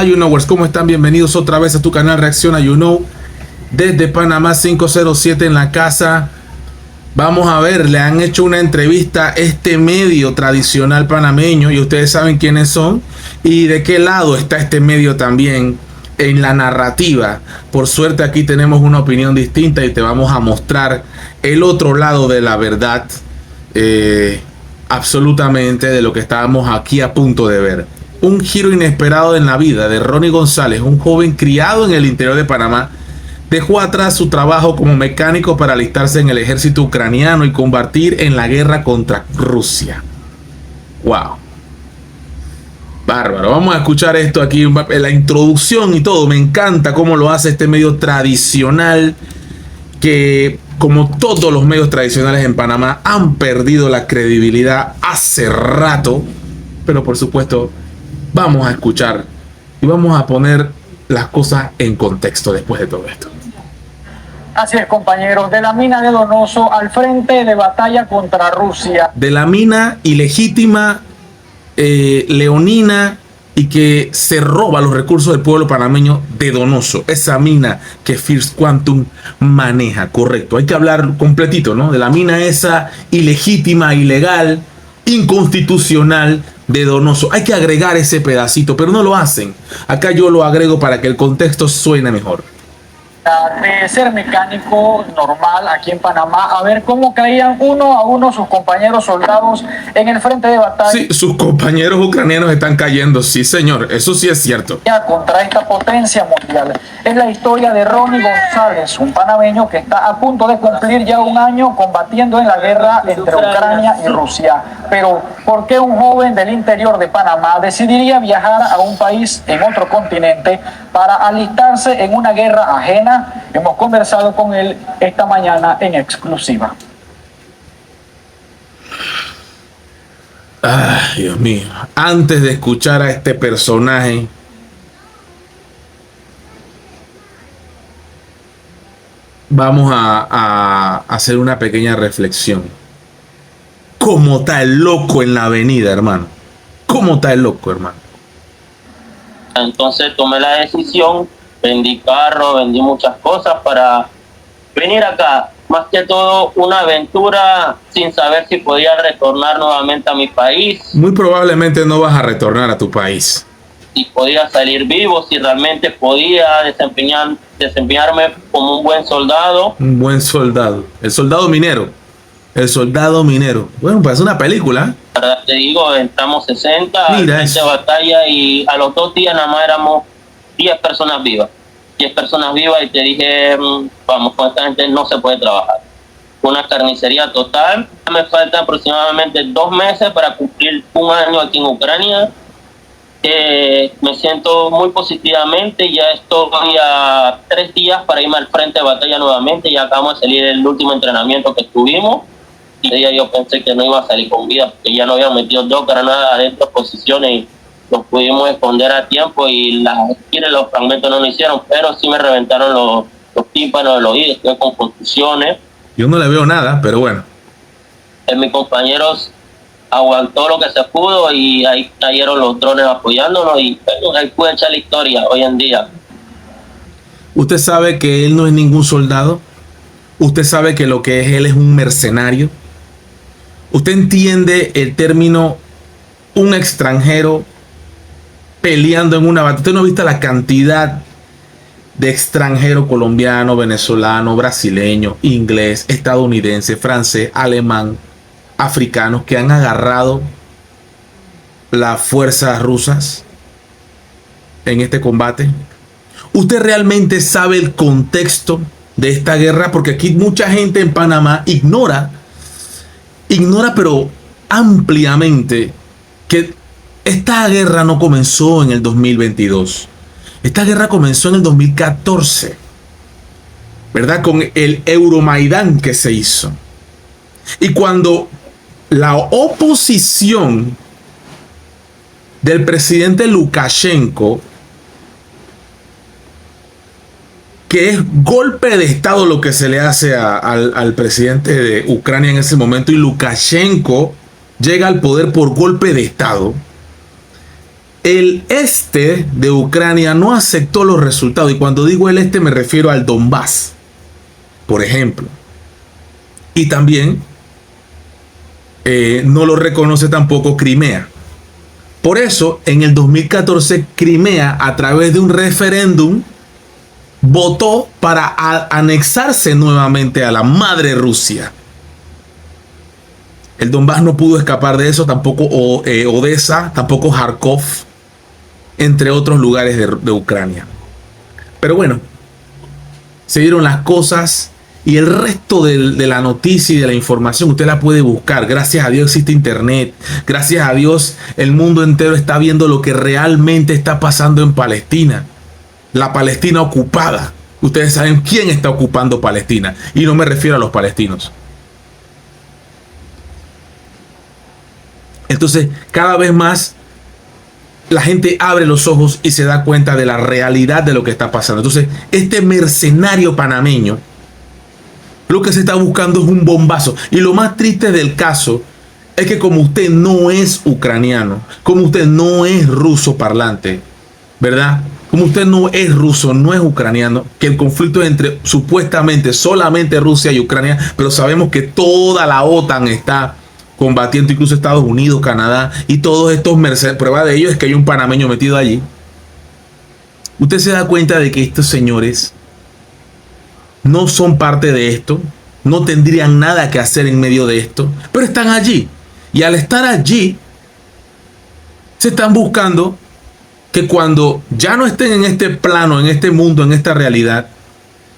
Hola You Knowers, ¿cómo están? Bienvenidos otra vez a tu canal Reacciona You Know. Desde Panamá 507 en la casa. Vamos a ver, le han hecho una entrevista a este medio tradicional panameño y ustedes saben quiénes son y de qué lado está este medio también en la narrativa. Por suerte aquí tenemos una opinión distinta y te vamos a mostrar el otro lado de la verdad, absolutamente, de lo que estábamos aquí a punto de ver. Un giro inesperado en la vida de Ronnie González, un joven criado en el interior de Panamá. Dejó atrás su trabajo como mecánico para alistarse en el ejército ucraniano y combatir en la guerra contra Rusia. ¡Wow! Bárbaro. Vamos a escuchar esto aquí, la introducción y todo. Me encanta cómo lo hace este medio tradicional que, como todos los medios tradicionales en Panamá, han perdido la credibilidad hace rato. Pero por supuesto, vamos a escuchar y vamos a poner las cosas en contexto después de todo esto. Así es, compañeros, de la mina de Donoso al frente de batalla contra Rusia. De la mina ilegítima, leonina, y que se roba los recursos del pueblo panameño de Donoso. Esa mina que First Quantum maneja, correcto. Hay que hablar completito, ¿no? De la mina esa ilegítima, ilegal, inconstitucional de Donoso. Hay que agregar ese pedacito, pero no lo hacen. Acá yo lo agrego para que el contexto suene mejor. De ser mecánico normal aquí en Panamá, a ver cómo caían uno a uno sus compañeros soldados en el frente de batalla. Sí, sus compañeros ucranianos están cayendo, sí señor, eso sí es cierto. Contra esta potencia mundial. Es la historia de Ronnie González, un panameño que está a punto de cumplir ya un año combatiendo en la guerra entre Ucrania y Rusia. Pero, ¿por qué un joven del interior de Panamá decidiría viajar a un país en otro continente para alistarse en una guerra ajena? Hemos conversado con él esta mañana en exclusiva. Ay, Dios mío. Antes de escuchar a este personaje, vamos a hacer una pequeña reflexión. ¿Cómo está el loco en la avenida, hermano? ¿Cómo está el loco, hermano? Entonces tomé la decisión, vendí carro, vendí muchas cosas para venir acá. Más que todo una aventura sin saber si podía retornar nuevamente a mi país. Muy probablemente no vas a retornar a tu país. Si podía salir vivo, si realmente podía desempeñarme como un buen soldado. Un buen soldado. El soldado minero. El soldado minero. Bueno, pues es una película. Te digo, entramos 60 Mira de batalla y a los 2 días nada más éramos 10 personas vivas. 10 personas vivas y te dije, vamos, con esta gente no se puede trabajar. Una carnicería total. Me faltan aproximadamente 2 meses para cumplir un año aquí en Ucrania. Me siento muy positivamente. Ya estoy a 3 días para irme al frente de batalla nuevamente. Ya acabamos de salir del último entrenamiento que tuvimos. Y yo pensé que no iba a salir con vida porque ya no habían metido 2 granadas adentro de posiciones y los pudimos esconder a tiempo y los fragmentos no lo hicieron, pero sí me reventaron los tímpanos del oído, estoy con contusiones. Yo no le veo nada, pero bueno. Mis compañeros aguantó lo que se pudo y ahí cayeron los drones apoyándonos y bueno, ahí pude echar la historia hoy en día. Usted sabe que él no es ningún soldado. Usted sabe que lo que es él es un mercenario. Usted entiende el término un extranjero peleando en una batalla. Usted no ha visto la cantidad de extranjeros colombiano, venezolano, brasileño, inglés, estadounidense, francés, alemán, africanos que han agarrado las fuerzas rusas en este combate. Usted realmente sabe el contexto de esta guerra, porque aquí mucha gente en Panamá ignora pero ampliamente que esta guerra no comenzó en el 2022. Esta guerra comenzó en el 2014, ¿verdad? Con el Euromaidán que se hizo. Y cuando la oposición del presidente Lukashenko, que es golpe de estado lo que se le hace al presidente de Ucrania en ese momento, y Lukashenko llega al poder por golpe de estado, el este de Ucrania no aceptó los resultados. Y cuando digo el este me refiero al Donbass, por ejemplo. Y también no lo reconoce tampoco Crimea. Por eso, en el 2014, Crimea, a través de un referéndum, votó para anexarse nuevamente a la madre Rusia. El Donbass no pudo escapar de eso, tampoco Odessa, tampoco Kharkov, entre otros lugares de Ucrania. Pero bueno, se dieron las cosas y el resto de la noticia y de la información usted la puede buscar. Gracias a Dios existe internet. Gracias a Dios el mundo entero está viendo lo que realmente está pasando en Palestina. La Palestina ocupada. Ustedes saben quién está ocupando Palestina. Y no me refiero a los palestinos. Entonces, cada vez más la gente abre los ojos y se da cuenta de la realidad de lo que está pasando. Entonces, este mercenario panameño, lo que se está buscando es un bombazo. Y lo más triste del caso es que como usted no es ucraniano, como usted no es ruso parlante, ¿verdad? Como usted no es ruso, no es ucraniano, que el conflicto es entre supuestamente solamente Rusia y Ucrania, pero sabemos que toda la OTAN está combatiendo, incluso Estados Unidos, Canadá y todos estos mercenarios. Prueba de ello es que hay un panameño metido allí. Usted se da cuenta de que estos señores no son parte de esto, no tendrían nada que hacer en medio de esto, pero están allí. Y al estar allí, se están buscando que cuando ya no estén en este plano, en este mundo, en esta realidad,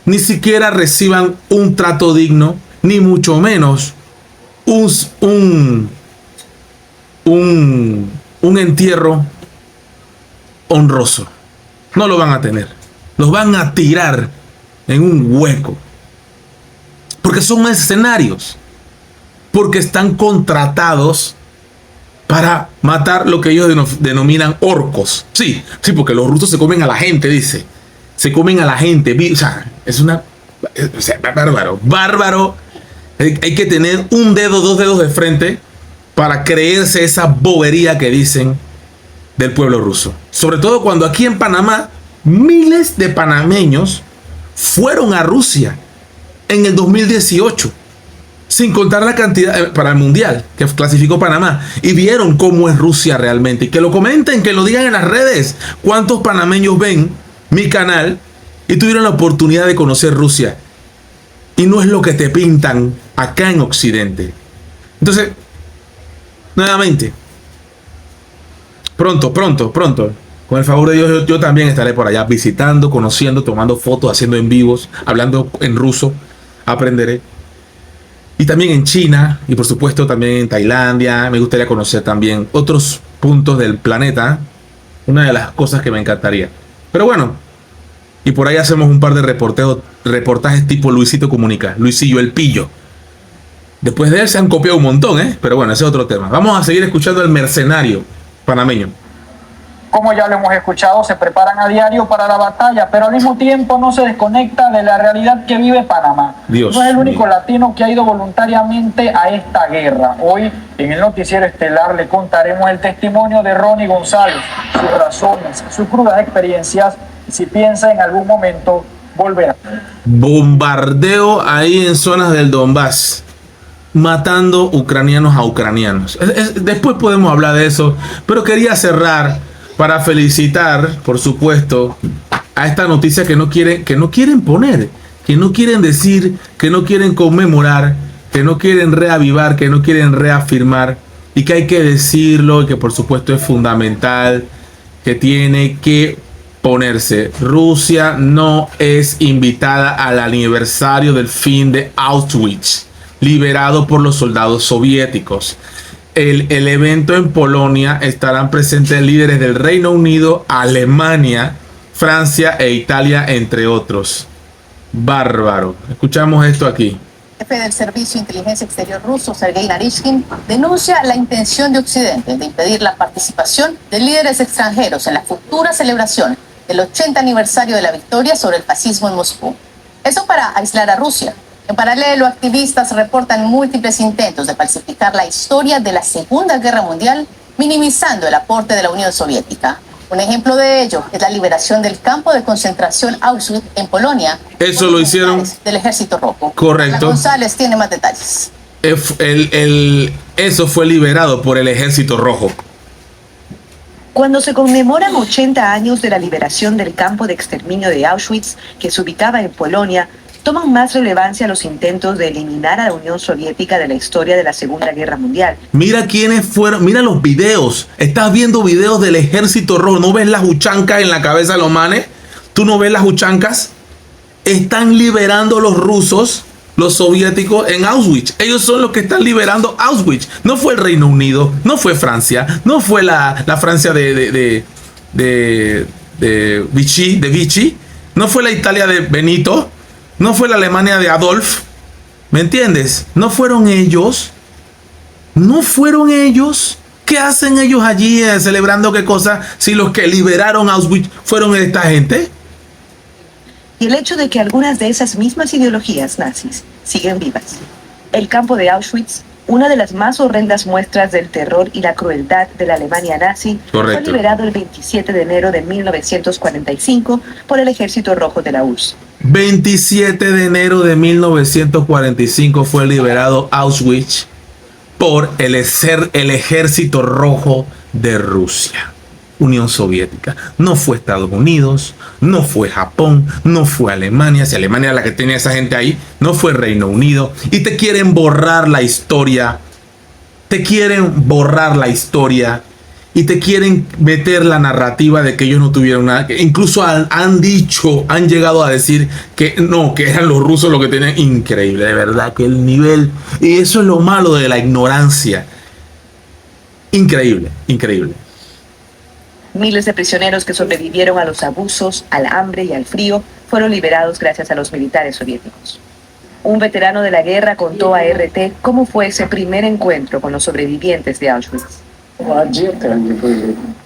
ni siquiera reciban un trato digno, ni mucho menos un entierro honroso. No lo van a tener. Los van a tirar en un hueco. Porque son mercenarios. Porque están contratados para matar lo que ellos denominan orcos. Sí, porque los rusos se comen a la gente, dice. Se comen a la gente. O sea, es una... O sea, bárbaro. Hay que tener un dedo, dos dedos de frente para creerse esa bobería que dicen del pueblo ruso. Sobre todo cuando aquí en Panamá, miles de panameños fueron a Rusia en el 2018. Sin contar la cantidad para el mundial que clasificó Panamá, y vieron cómo es Rusia realmente. Que lo comenten, que lo digan en las redes. ¿Cuántos panameños ven mi canal y tuvieron la oportunidad de conocer Rusia? Y no es lo que te pintan acá en Occidente. Entonces, nuevamente, pronto, con el favor de Dios, yo también estaré por allá visitando, conociendo, tomando fotos, haciendo en vivos, hablando en ruso. Aprenderé. Y también en China y por supuesto también en Tailandia. Me gustaría conocer también otros puntos del planeta. Una de las cosas que me encantaría. Pero bueno, y por ahí hacemos un par de reportajes tipo Luisito Comunica, Luisillo el Pillo. Después de él se han copiado un montón, pero bueno, ese es otro tema. Vamos a seguir escuchando al mercenario panameño. Como ya lo hemos escuchado, se preparan a diario para la batalla, pero al mismo tiempo no se desconecta de la realidad que vive Panamá. Dios no es el único mío. latino que ha ido voluntariamente a esta guerra. Hoy, en el noticiero estelar, le contaremos el testimonio de Ronnie González, sus razones, sus crudas experiencias, y si piensa en algún momento volver. Bombardeo ahí en zonas del Donbass, matando ucranianos a ucranianos. Después podemos hablar de eso, pero quería cerrar para felicitar, por supuesto, a esta noticia que no quieren poner, que no quieren decir, que no quieren conmemorar, que no quieren reavivar, que no quieren reafirmar, y que hay que decirlo, y que por supuesto es fundamental, que tiene que ponerse. Rusia no es invitada al aniversario del fin de Auschwitz, liberado por los soldados soviéticos. El evento en Polonia estarán presentes líderes del Reino Unido, Alemania, Francia e Italia, entre otros. Bárbaro. Escuchamos esto aquí. El jefe del Servicio de Inteligencia Exterior ruso, Sergei Narishkin, denuncia la intención de Occidente de impedir la participación de líderes extranjeros en la futura celebración del 80 aniversario de la victoria sobre el fascismo en Moscú. Eso para aislar a Rusia. En paralelo, activistas reportan múltiples intentos de falsificar la historia de la Segunda Guerra Mundial minimizando el aporte de la Unión Soviética. Un ejemplo de ello es la liberación del campo de concentración Auschwitz en Polonia. Eso lo hicieron del Ejército Rojo. correcto. Ana González tiene más detalles. Eso fue liberado por el Ejército Rojo. Cuando se conmemoran 80 años de la liberación del campo de exterminio de Auschwitz, que se ubicaba en Polonia, toman más relevancia los intentos de eliminar a la Unión Soviética de la historia de la Segunda Guerra Mundial. Mira quiénes fueron, mira los videos. Estás viendo videos del Ejército Rojo. ¿No ves las huchancas en la cabeza de los manes? ¿Tú no ves las huchancas? Están liberando los rusos, los soviéticos en Auschwitz. Ellos son los que están liberando Auschwitz. No fue el Reino Unido, no fue Francia, no fue la Francia de Vichy, no fue la Italia de Benito, no fue la Alemania de Adolf. ¿Me entiendes? No fueron ellos. No fueron ellos. ¿Qué hacen ellos allí celebrando qué cosa si los que liberaron Auschwitz fueron esta gente? Y el hecho de que algunas de esas mismas ideologías nazis siguen vivas. El campo de Auschwitz, una de las más horrendas muestras del terror y la crueldad de la Alemania nazi, correcto, fue liberado el 27 de enero de 1945 por el Ejército Rojo de la URSS. 27 de enero de 1945 fue liberado Auschwitz por el Ejército Rojo de Rusia. Unión Soviética. No fue Estados Unidos, no fue Japón, no fue Alemania. Si Alemania era la que tenía esa gente ahí, no fue Reino Unido. Y te quieren borrar la historia. Te quieren borrar la historia. Y te quieren meter la narrativa de que ellos no tuvieron nada. Que incluso han llegado a decir que no, que eran los rusos los que tenían. Increíble, de verdad, que el nivel. Y eso es lo malo de la ignorancia. Increíble, increíble. Miles de prisioneros que sobrevivieron a los abusos, al hambre y al frío fueron liberados gracias a los militares soviéticos. Un veterano de la guerra contó a RT cómo fue ese primer encuentro con los sobrevivientes de Auschwitz.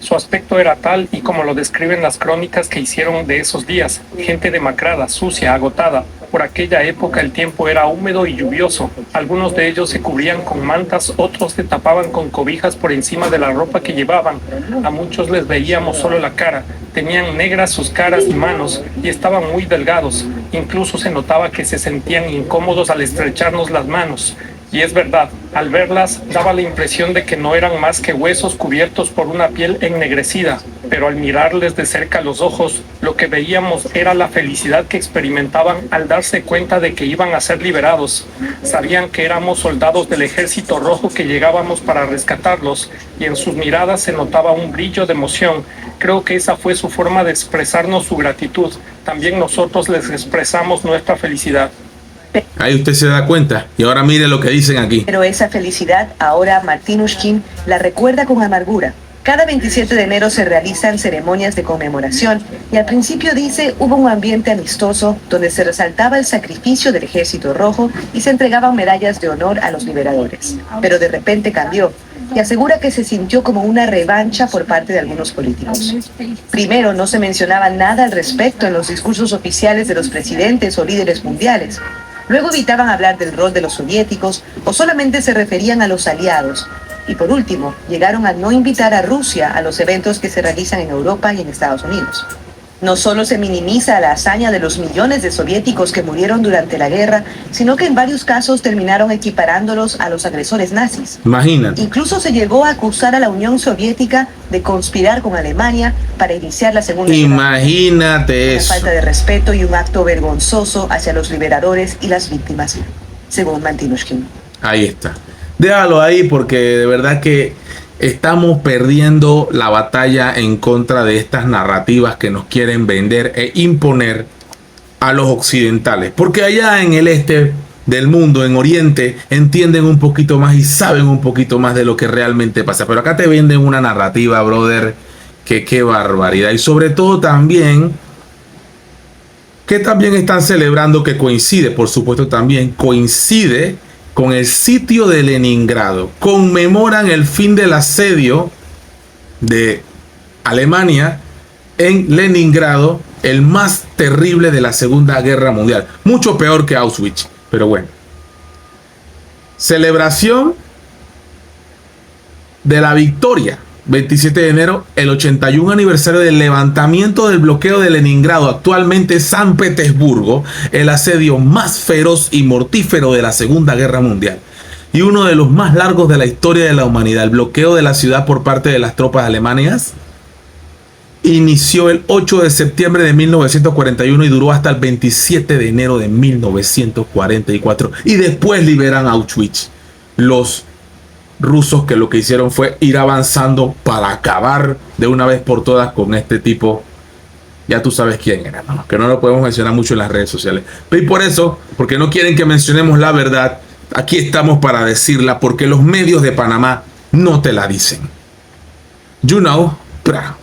Su aspecto era tal y como lo describen las crónicas que hicieron de esos días, gente demacrada, sucia, agotada. Por aquella época el tiempo era húmedo y lluvioso. Algunos de ellos se cubrían con mantas, otros se tapaban con cobijas por encima de la ropa que llevaban. A muchos les veíamos solo la cara. Tenían negras sus caras y manos y estaban muy delgados. Incluso se notaba que se sentían incómodos al estrecharnos las manos. Y es verdad, al verlas daba la impresión de que no eran más que huesos cubiertos por una piel ennegrecida, pero al mirarles de cerca los ojos, lo que veíamos era la felicidad que experimentaban al darse cuenta de que iban a ser liberados. Sabían que éramos soldados del Ejército Rojo que llegábamos para rescatarlos, y en sus miradas se notaba un brillo de emoción. Creo que esa fue su forma de expresarnos su gratitud. También nosotros les expresamos nuestra felicidad. Ahí usted se da cuenta. Y ahora mire lo que dicen aquí. Pero esa felicidad ahora Martinushkin la recuerda con amargura. Cada 27 de enero se realizan ceremonias de conmemoración y al principio dice hubo un ambiente amistoso donde se resaltaba el sacrificio del Ejército Rojo y se entregaban medallas de honor a los liberadores. Pero de repente cambió y asegura que se sintió como una revancha por parte de algunos políticos. Primero, no se mencionaba nada al respecto en los discursos oficiales de los presidentes o líderes mundiales. Luego evitaban hablar del rol de los soviéticos o solamente se referían a los aliados. Y por último, llegaron a no invitar a Rusia a los eventos que se realizan en Europa y en Estados Unidos. No solo se minimiza la hazaña de los millones de soviéticos que murieron durante la guerra, sino que en varios casos terminaron equiparándolos a los agresores nazis. Imagínate. Incluso se llegó a acusar a la Unión Soviética de conspirar con Alemania para iniciar la Segunda Guerra. Imagínate Una eso. falta de respeto y un acto vergonzoso hacia los liberadores y las víctimas, según Martinushkin. Ahí está. Déjalo ahí porque de verdad que estamos perdiendo la batalla en contra de estas narrativas que nos quieren vender e imponer a los occidentales. Porque allá en el este del mundo, en Oriente, entienden un poquito más y saben un poquito más de lo que realmente pasa. Pero acá te venden una narrativa, brother, que qué barbaridad. Y sobre todo también, que también están celebrando que coincide, por supuesto también, coincide con el sitio de Leningrado. Conmemoran el fin del asedio de Alemania en Leningrado, el más terrible de la Segunda Guerra Mundial. Mucho peor que Auschwitz, pero bueno. Celebración de la victoria, 27 de enero, el 81 aniversario del levantamiento del bloqueo de Leningrado, actualmente San Petersburgo, el asedio más feroz y mortífero de la Segunda Guerra Mundial y uno de los más largos de la historia de la humanidad. El bloqueo de la ciudad por parte de las tropas alemanas inició el 8 de septiembre de 1941 y duró hasta el 27 de enero de 1944. Y después liberan Auschwitz. Los rusos, que lo que hicieron fue ir avanzando para acabar de una vez por todas con este tipo. Ya tú sabes quién era, ¿no? Que no lo podemos mencionar mucho en las redes sociales. Y por eso, porque no quieren que mencionemos la verdad, aquí estamos para decirla, porque los medios de Panamá no te la dicen. You know, pra.